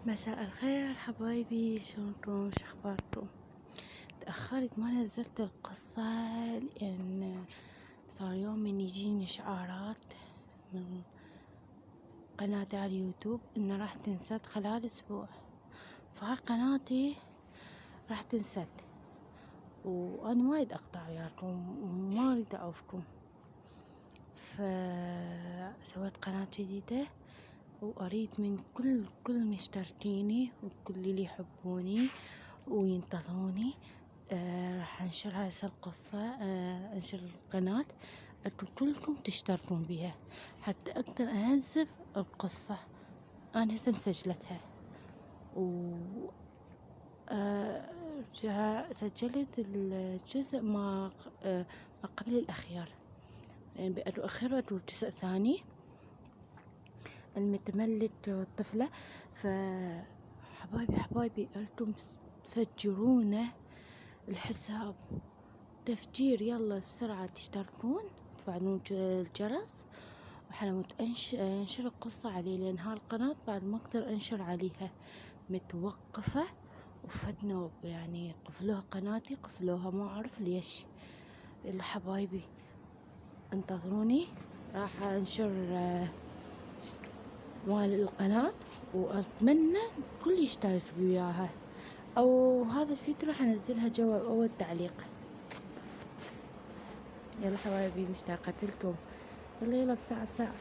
مساء الخير حبايبي، شلونكم؟ شخباركم؟ تأخرت ما نزلت القصة لأن صار يوم من يجيني إشعارات من قناتي على اليوتيوب إن راح تنسد خلال أسبوع، فهاي قناتي راح تنسد وأنا ما أريد أقطع وياكم وما أريد أعوفكم، فسويت قناة جديدة وأريد من كل مشتركيني وكل اللي يحبوني وينتظروني. راح انشر هسه القصة، انشر القناة، انتم كلكم تشتركون بيها حتى اقدر انزل القصة. انا هسه مسجلتها و سجلت الجزء ما قبل الأخير، يعني بأخير الجزء الثاني المتملك والطفلة. حبايبي أنتم تفجرونه الحساب تفجير، يلا بسرعة تشتركون تفعلون الجرس وحنا انشر القصة عليه، لأن هالقناة بعد ما أقدر أنشر عليها متوقفة وفتنا، يعني قفلوها قناتي، قفلوها ما أعرف ليش. يلا حبايبي انتظروني، راح أنشر مال القناة وأتمنى الكل يشترك وياها، أو هذا الفيديو راح أنزلها جوا أول تعليق. يلا حبايبي مشتاقة لكم، يلا بساعة.